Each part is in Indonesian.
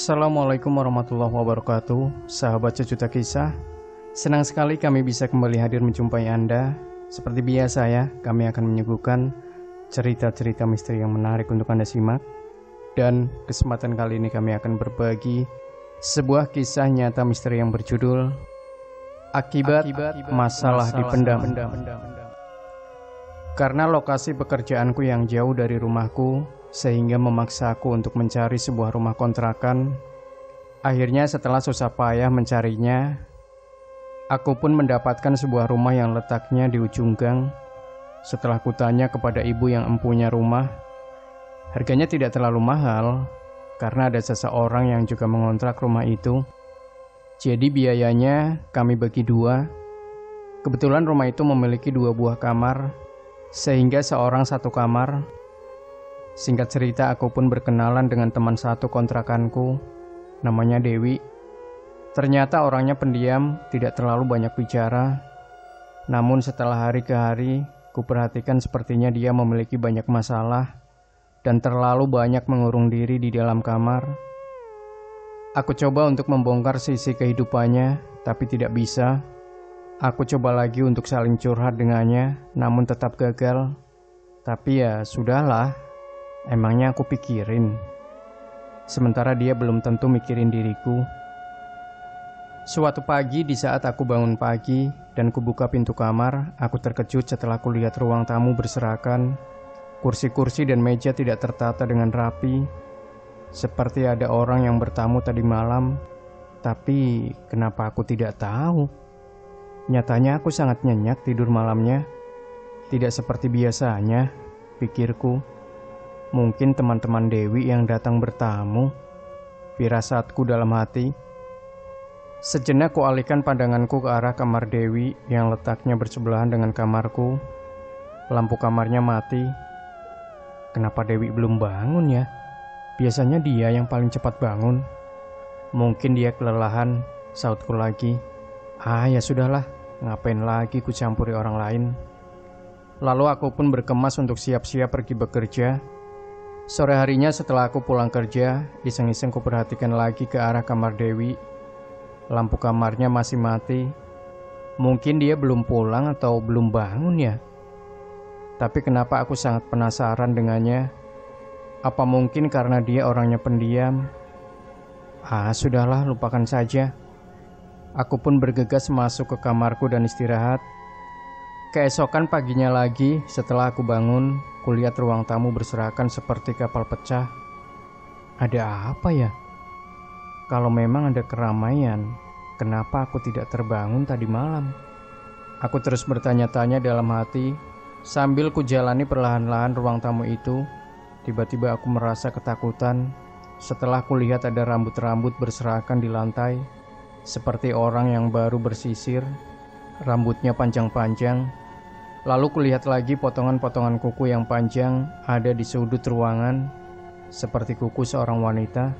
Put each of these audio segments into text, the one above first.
Assalamualaikum warahmatullahi wabarakatuh, sahabat Sejuta Kisah. Senang sekali kami bisa kembali hadir menjumpai Anda. Seperti biasa ya, kami akan menyuguhkan cerita-cerita misteri yang menarik untuk Anda simak. Dan kesempatan kali ini kami akan berbagi sebuah kisah nyata misteri yang berjudul Akibat Masalah Dipendam. Karena lokasi pekerjaanku yang jauh dari rumahku, sehingga memaksaku untuk mencari sebuah rumah kontrakan. Akhirnya setelah susah payah mencarinya, aku pun mendapatkan sebuah rumah yang letaknya di ujung gang. Setelah kutanya kepada ibu yang empunya rumah, harganya tidak terlalu mahal, karena ada seseorang yang juga mengontrak rumah itu. Jadi biayanya kami bagi dua. Kebetulan rumah itu memiliki 2 buah kamar, sehingga seorang 1 kamar. Singkat cerita, aku pun berkenalan dengan teman satu kontrakanku, namanya Dewi. Ternyata orangnya pendiam, tidak terlalu banyak bicara. Namun setelah hari ke hari, kuperhatikan sepertinya dia memiliki banyak masalah dan terlalu banyak mengurung diri di dalam kamar. Aku coba untuk membongkar sisi kehidupannya, tapi tidak bisa. Aku coba lagi untuk saling curhat dengannya, namun tetap gagal. Tapi ya sudahlah, emangnya aku pikirin. Sementara dia belum tentu mikirin diriku. Suatu pagi di saat aku bangun pagi dan kubuka pintu kamar, aku terkejut setelah kulihat ruang tamu berserakan. Kursi-kursi dan meja tidak tertata dengan rapi, seperti ada orang yang bertamu tadi malam. Tapi kenapa aku tidak tahu? Nyatanya aku sangat nyenyak tidur malamnya. Tidak seperti biasanya, pikirku. Mungkin teman-teman Dewi yang datang bertamu, firasatku dalam hati. Sejenak kualihkan pandanganku ke arah kamar Dewi yang letaknya bersebelahan dengan kamarku. Lampu kamarnya mati. Kenapa Dewi belum bangun ya? Biasanya dia yang paling cepat bangun. Mungkin dia kelelahan, sautku lagi. Ya sudahlah, ngapain lagi ku campuri orang lain. Lalu aku pun berkemas untuk siap-siap pergi bekerja. Sore harinya setelah aku pulang kerja, iseng-iseng ku perhatikan lagi ke arah kamar Dewi. Lampu kamarnya masih mati. Mungkin dia belum pulang atau belum bangun ya. Tapi kenapa aku sangat penasaran dengannya? Apa mungkin karena dia orangnya pendiam? Sudahlah, lupakan saja. Aku pun bergegas masuk ke kamarku dan istirahat. Keesokan paginya lagi, setelah aku bangun, kulihat ruang tamu berserakan seperti kapal pecah. Ada apa ya? Kalau memang ada keramaian, kenapa aku tidak terbangun tadi malam? Aku terus bertanya-tanya dalam hati, sambil kujalani perlahan-lahan ruang tamu itu. Tiba-tiba aku merasa ketakutan setelah kulihat ada rambut-rambut berserakan di lantai, seperti orang yang baru bersisir. Rambutnya panjang-panjang. Lalu kulihat lagi potongan-potongan kuku yang panjang ada di sudut ruangan, seperti kuku seorang wanita.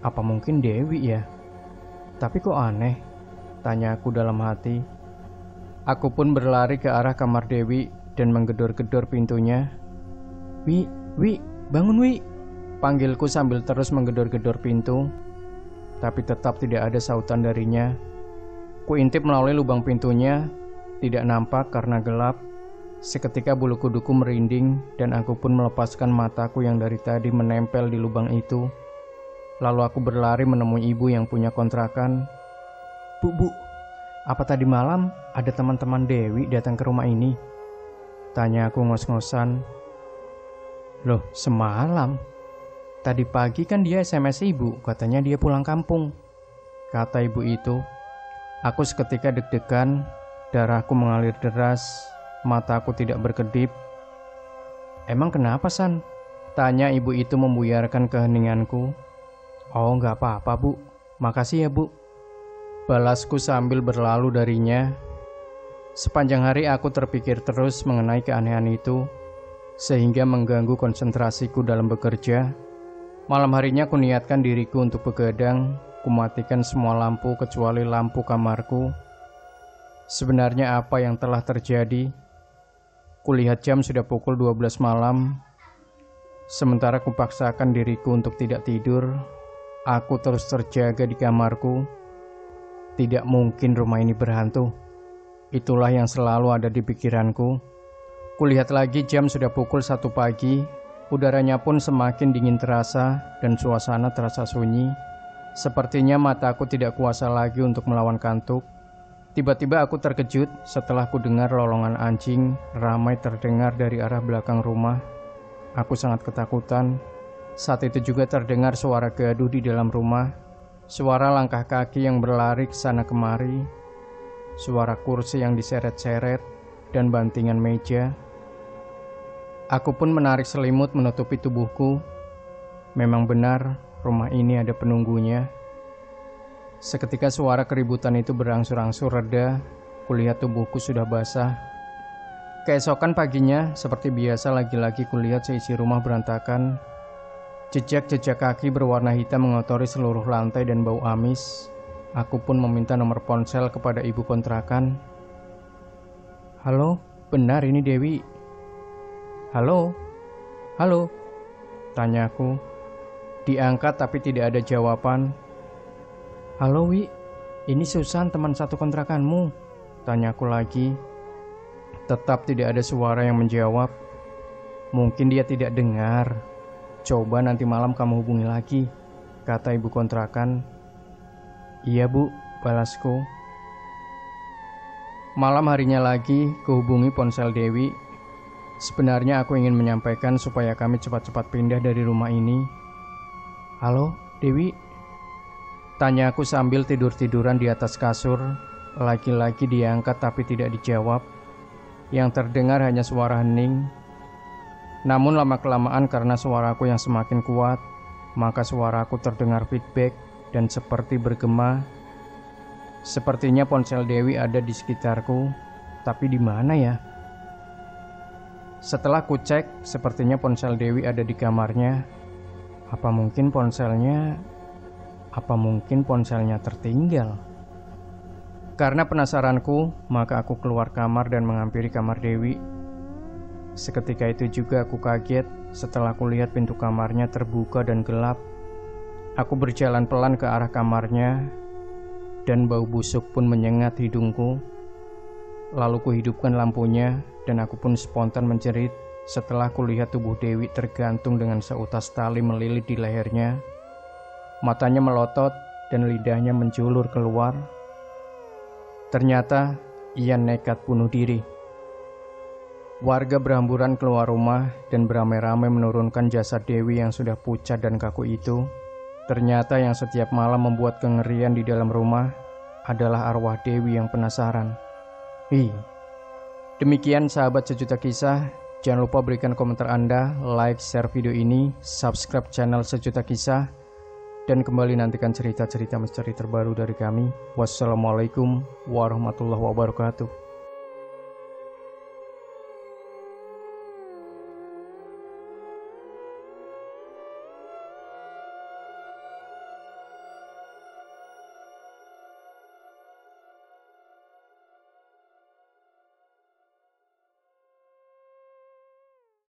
Apa mungkin Dewi ya? Tapi kok aneh? Tanya aku dalam hati. Aku pun berlari ke arah kamar Dewi dan menggedor-gedor pintunya. Wi, bangun Wi, panggilku sambil terus menggedor-gedor pintu. Tapi tetap tidak ada sautan darinya. Kuintip melalui lubang pintunya, tidak nampak karena gelap. Seketika bulu kuduku merinding dan aku pun melepaskan mataku yang dari tadi menempel di lubang itu. Lalu aku berlari menemui ibu yang punya kontrakan. Bu, apa tadi malam ada teman-teman Dewi datang ke rumah ini? Tanya aku ngos-ngosan. Loh, semalam? Tadi pagi kan dia SMS ibu, katanya dia pulang kampung, kata ibu itu. Aku seketika deg-degan, darahku mengalir deras, mataku tidak berkedip. Emang kenapa San? Tanya ibu itu membuyarkan keheninganku. Oh gak apa-apa bu, makasih ya bu, balasku sambil berlalu darinya. Sepanjang hari aku terpikir terus mengenai keanehan itu, sehingga mengganggu konsentrasiku dalam bekerja. Malam harinya ku niatkan diriku untuk begadang. Kumatikan semua lampu kecuali lampu kamarku. Sebenarnya apa yang telah terjadi? Kulihat jam sudah pukul 12 malam. Sementara kupaksakan diriku untuk tidak tidur. Aku terus terjaga di kamarku. Tidak mungkin rumah ini berhantu. Itulah yang selalu ada di pikiranku. Kulihat lagi jam sudah pukul 1 pagi. Udaranya pun semakin dingin terasa dan suasana terasa sunyi. Sepertinya mataku tidak kuasa lagi untuk melawan kantuk. Tiba-tiba aku terkejut setelah ku dengar lolongan anjing ramai terdengar dari arah belakang rumah. Aku sangat ketakutan. Saat itu juga terdengar suara gaduh di dalam rumah. Suara langkah kaki yang berlari ke sana kemari. Suara kursi yang diseret-seret dan bantingan meja. Aku pun menarik selimut menutupi tubuhku. Memang benar, rumah ini ada penunggunya. Seketika suara keributan itu berangsur-angsur reda, kulihat tubuhku sudah basah. Keesokan paginya, seperti biasa lagi-lagi kulihat seisi rumah berantakan. Jejak-jejak kaki berwarna hitam mengotori seluruh lantai dan bau amis. Aku pun meminta nomor ponsel kepada ibu kontrakan. "Halo, benar ini Dewi?" "Halo, halo," tanyaku. Diangkat tapi tidak ada jawaban. "Halo Wi, ini Susan, teman satu kontrakanmu," tanyaku lagi. Tetap tidak ada suara yang menjawab. "Mungkin dia tidak dengar. Coba nanti malam kamu hubungi lagi," kata ibu kontrakan. "Iya Bu," balasku. Malam harinya lagi kuhubungi ponsel Dewi. Sebenarnya aku ingin menyampaikan supaya kami cepat-cepat pindah dari rumah ini. "Halo Dewi?" tanya aku sambil tidur-tiduran di atas kasur. Lagi-lagi diangkat tapi tidak dijawab. Yang terdengar hanya suara hening. Namun lama-kelamaan karena suaraku yang semakin kuat, maka suaraku terdengar feedback dan seperti bergema. Sepertinya ponsel Dewi ada di sekitarku, tapi di mana ya? Setelah ku cek, sepertinya ponsel Dewi ada di kamarnya. Apa mungkin ponselnya tertinggal? Karena penasaranku, maka aku keluar kamar dan menghampiri kamar Dewi. Seketika itu juga aku kaget setelah kulihat pintu kamarnya terbuka dan gelap. Aku berjalan pelan ke arah kamarnya dan bau busuk pun menyengat hidungku. Lalu kuhidupkan lampunya dan aku pun spontan menjerit setelah kulihat tubuh Dewi tergantung dengan seutas tali melilit di lehernya. Matanya melotot dan lidahnya menjulur keluar. Ternyata ia nekat bunuh diri. Warga berhamburan keluar rumah dan beramai-ramai menurunkan jasad Dewi yang sudah pucat dan kaku itu. Ternyata yang setiap malam membuat kengerian di dalam rumah adalah arwah Dewi yang penasaran. Demikian sahabat Sejuta Kisah. Jangan lupa berikan komentar Anda, like, share video ini, subscribe channel Sejuta Kisah, dan kembali nantikan cerita-cerita misteri terbaru dari kami. Wassalamualaikum warahmatullahi wabarakatuh.